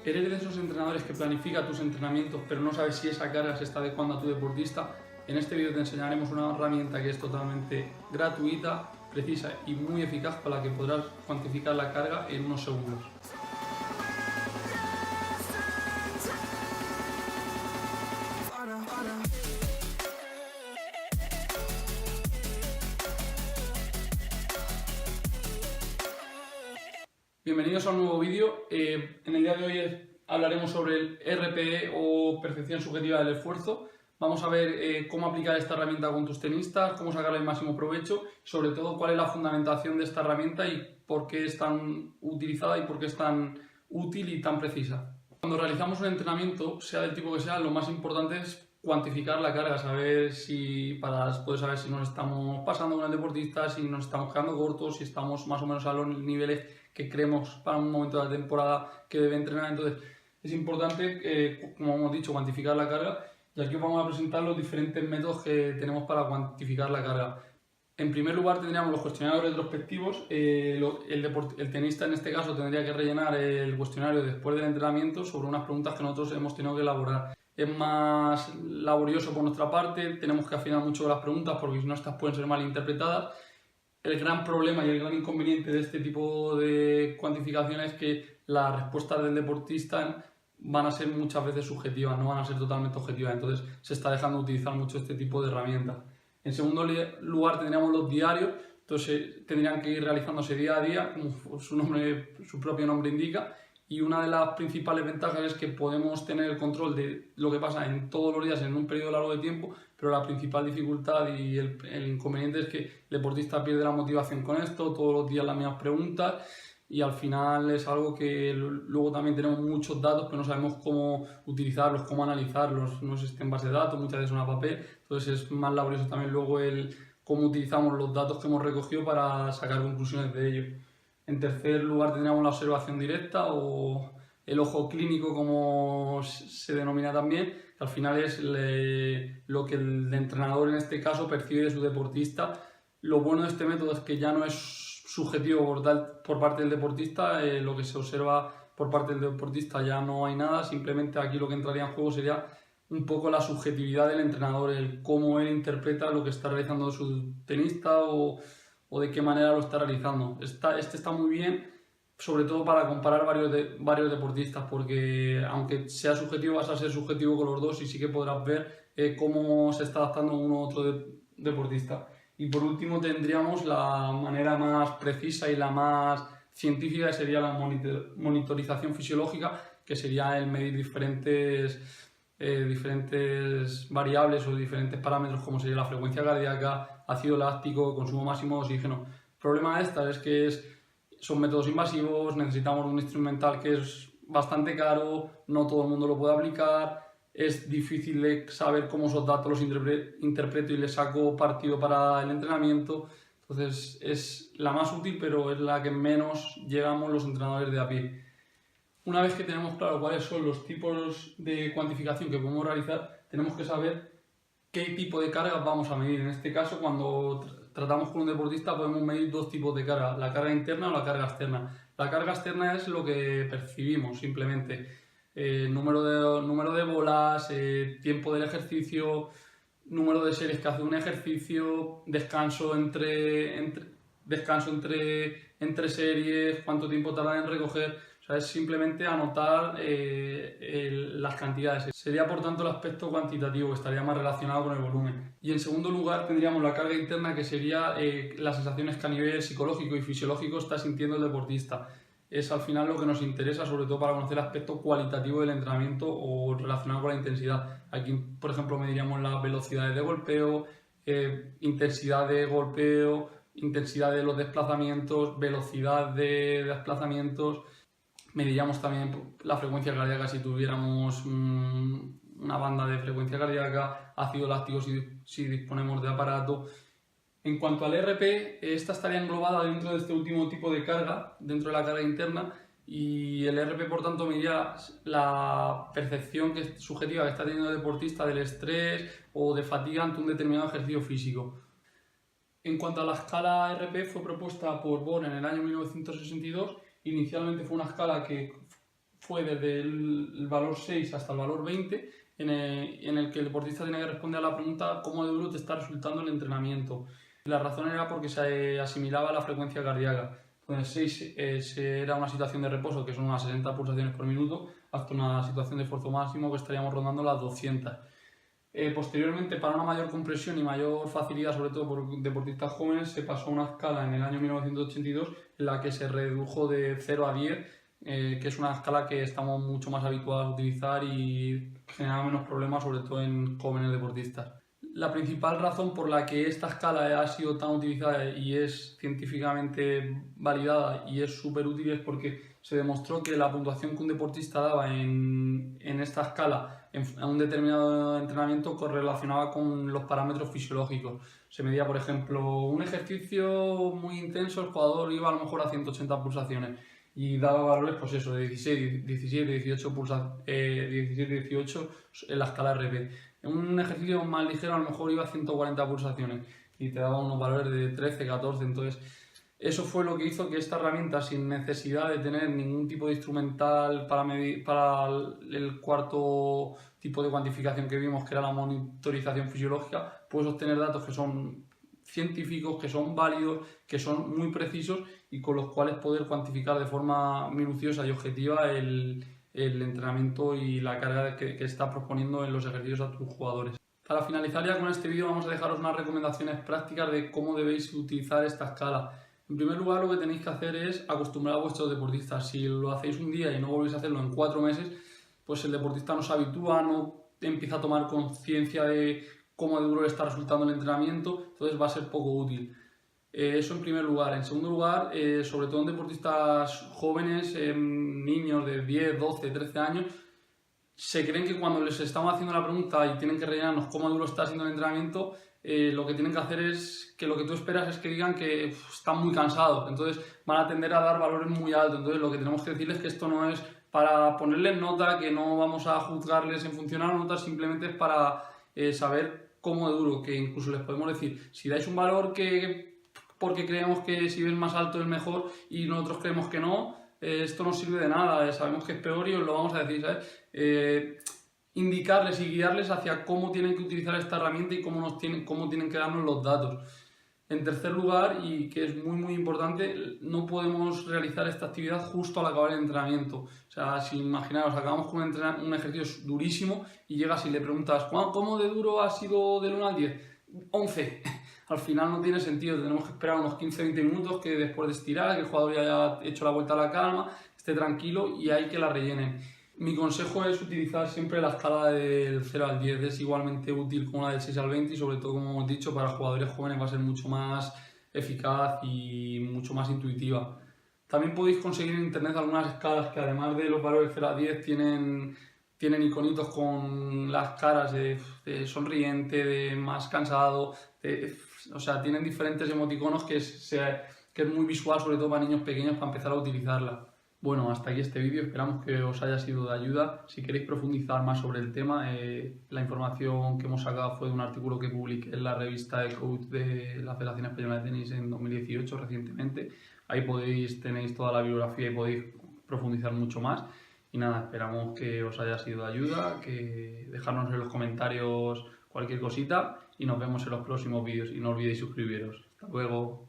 ¿Eres de esos entrenadores que planifica tus entrenamientos pero no sabes si esa carga se está adecuando a tu deportista? En este vídeo te enseñaremos una herramienta que es totalmente gratuita, precisa y muy eficaz con la que podrás cuantificar la carga en unos segundos. Bienvenidos a un nuevo vídeo. En el día de hoy hablaremos sobre el RPE o percepción subjetiva del esfuerzo. Vamos a ver cómo aplicar esta herramienta con tus tenistas, cómo sacarle el máximo provecho, sobre todo cuál es la fundamentación de esta herramienta y por qué es tan utilizada y por qué es tan útil y tan precisa. Cuando realizamos un entrenamiento, sea del tipo que sea, lo más importante es cuantificar la carga, poder saber si nos estamos pasando con el deportista, si nos estamos quedando cortos, si estamos más o menos a los niveles que creemos para un momento de la temporada que debe entrenar. Entonces es importante, como hemos dicho, cuantificar la carga, y aquí os vamos a presentar los diferentes métodos que tenemos para cuantificar la carga. En primer lugar tendríamos los cuestionarios retrospectivos. El tenista en este caso tendría que rellenar el cuestionario después del entrenamiento sobre unas preguntas que nosotros hemos tenido que elaborar. Es más laborioso por nuestra parte, tenemos que afinar mucho las preguntas porque si no estas pueden ser mal interpretadas. El gran problema y el gran inconveniente de este tipo de cuantificación es que las respuestas del deportista van a ser muchas veces subjetivas, no van a ser totalmente objetivas, entonces se está dejando de utilizar mucho este tipo de herramientas. En segundo lugar tendríamos los diarios, entonces tendrían que ir realizándose día a día, como su propio nombre indica, y una de las principales ventajas es que podemos tener el control de lo que pasa en todos los días en un periodo largo de tiempo, pero la principal dificultad y el inconveniente es que el deportista pierde la motivación con esto, todos los días las mismas preguntas, y al final es algo que luego también tenemos muchos datos pero no sabemos cómo utilizarlos, cómo analizarlos, no existen bases de datos, muchas veces son a papel, entonces es más laborioso también luego el cómo utilizamos los datos que hemos recogido para sacar conclusiones de ello. En tercer lugar tendríamos la observación directa o el ojo clínico, como se denomina también, que al final es lo que el entrenador en este caso percibe de su deportista. Lo bueno de este método es que ya no es subjetivo por parte del deportista, lo que se observa por parte del deportista ya no hay nada, simplemente aquí lo que entraría en juego sería un poco la subjetividad del entrenador, el cómo él interpreta lo que está realizando su tenista o de qué manera lo está realizando. Este está muy bien, sobre todo para comparar varios deportistas, porque aunque sea subjetivo, vas a ser subjetivo con los dos y sí que podrás ver cómo se está adaptando uno u otro deportista. Y por último tendríamos la manera más precisa y la más científica, que sería la monitorización fisiológica, que sería el medir diferentes variables o diferentes parámetros como sería la frecuencia cardíaca, ácido láctico, consumo máximo de oxígeno. El problema de esta es que son métodos invasivos, necesitamos un instrumental que es bastante caro, no todo el mundo lo puede aplicar, es difícil de saber cómo esos datos los interpreto y les saco partido para el entrenamiento. Entonces es la más útil, pero es la que menos llegamos los entrenadores de a pie. Una vez que tenemos claro cuáles son los tipos de cuantificación que podemos realizar, tenemos que saber qué tipo de cargas vamos a medir. En este caso, cuando tratamos con un deportista, podemos medir dos tipos de carga, la carga interna o la carga externa. La carga externa es lo que percibimos simplemente. Número de bolas, tiempo del ejercicio, número de series que hace un ejercicio, descanso entre series, cuánto tiempo tardan en recoger. O sea, es simplemente anotar las cantidades. Sería por tanto el aspecto cuantitativo, que estaría más relacionado con el volumen. Y en segundo lugar tendríamos la carga interna, que sería las sensaciones que a nivel psicológico y fisiológico está sintiendo el deportista. Es al final lo que nos interesa, sobre todo para conocer el aspecto cualitativo del entrenamiento o relacionado con la intensidad. Aquí, por ejemplo, mediríamos las velocidades de golpeo, intensidad de golpeo, intensidad de los desplazamientos, velocidad de desplazamientos. Mediríamos también la frecuencia cardíaca si tuviéramos una banda de frecuencia cardíaca, ácido láctico si disponemos de aparato. En cuanto al RP, esta estaría englobada dentro de este último tipo de carga, dentro de la carga interna, y el RP por tanto mediría la percepción subjetiva que está teniendo el deportista del estrés o de fatiga ante un determinado ejercicio físico. En cuanto a la escala RP, fue propuesta por Born en el año 1962. Inicialmente fue una escala que fue desde el valor 6 hasta el valor 20, en el que el deportista tiene que responder a la pregunta ¿cómo de duro te está resultando el entrenamiento? La razón era porque se asimilaba a la frecuencia cardíaca. Entonces 6 era una situación de reposo, que son unas 60 pulsaciones por minuto, hasta una situación de esfuerzo máximo que estaríamos rondando las 200. Posteriormente, para una mayor compresión y mayor facilidad, sobre todo por deportistas jóvenes, se pasó a una escala en el año 1982 en la que se redujo de 0 a 10, que es una escala que estamos mucho más habituados a utilizar y genera menos problemas, sobre todo en jóvenes deportistas. La principal razón por la que esta escala ha sido tan utilizada y es científicamente validada y es súper útil es porque se demostró que la puntuación que un deportista daba en esta escala en un determinado entrenamiento correlacionaba con los parámetros fisiológicos. Se medía, por ejemplo, un ejercicio muy intenso, el jugador iba a lo mejor a 180 pulsaciones y daba valores, pues eso, de 16, 17, 18, 17, 18 en la escala RP. En un ejercicio más ligero a lo mejor iba a 140 pulsaciones y te daba unos valores de 13, 14, entonces eso fue lo que hizo que esta herramienta, sin necesidad de tener ningún tipo de instrumental para medir, para el cuarto tipo de cuantificación que vimos, que era la monitorización fisiológica, puedes obtener datos que son científicos, que son válidos, que son muy precisos y con los cuales poder cuantificar de forma minuciosa y objetiva el entrenamiento y la carga que está proponiendo en los ejercicios a tus jugadores. Para finalizar ya con este vídeo vamos a dejaros unas recomendaciones prácticas de cómo debéis utilizar esta escala. En primer lugar, lo que tenéis que hacer es acostumbrar a vuestros deportistas. Si lo hacéis un día y no volvéis a hacerlo en 4 meses, pues el deportista no se habitúa, no empieza a tomar conciencia de cómo de duro le está resultando el entrenamiento, entonces va a ser poco útil. Eso en primer lugar. En segundo lugar, sobre todo en deportistas jóvenes, niños de 10, 12, 13 años, se creen que cuando les estamos haciendo la pregunta y tienen que rellenarnos cómo duro está siendo el entrenamiento, lo que tienen que hacer es que lo que tú esperas es que digan que están muy cansados, entonces van a tender a dar valores muy altos. Entonces lo que tenemos que decirles es que esto no es para ponerles nota, que no vamos a juzgarles en función a la nota, simplemente es para saber cómo de duro, que incluso les podemos decir, si dais un valor que porque creemos que si ves más alto es mejor y nosotros creemos que no, esto no sirve de nada, sabemos que es peor y os lo vamos a decir, ¿sabes? Indicarles y guiarles hacia cómo tienen que utilizar esta herramienta y cómo tienen que darnos los datos. En tercer lugar, y que es muy importante, no podemos realizar esta actividad justo al acabar el entrenamiento. O sea, si imaginaos, acabamos con un ejercicio durísimo y llegas y le preguntas ¿cómo de duro ha sido del 1 al 10? 11. Al final no tiene sentido, tenemos que esperar unos 15-20 minutos que después de estirar, que el jugador ya haya hecho la vuelta a la calma, esté tranquilo y hay que la rellenen. Mi consejo es utilizar siempre la escala del 0 al 10, es igualmente útil como la del 6 al 20 y sobre todo, como hemos dicho, para jugadores jóvenes va a ser mucho más eficaz y mucho más intuitiva. También podéis conseguir en internet algunas escalas que además de los valores 0 a 10 tienen iconitos con las caras de sonriente, de más cansado, o sea, tienen diferentes emoticonos que es muy visual, sobre todo para niños pequeños, para empezar a utilizarla. Bueno, hasta aquí este vídeo, esperamos que os haya sido de ayuda. Si queréis profundizar más sobre el tema, la información que hemos sacado fue de un artículo que publiqué en la revista de Coach de la Federación Española de Tenis en 2018, recientemente. Ahí tenéis toda la bibliografía y podéis profundizar mucho más. Y nada, esperamos que os haya sido de ayuda, que dejadnos en los comentarios cualquier cosita y nos vemos en los próximos vídeos y no olvidéis suscribiros. Hasta luego.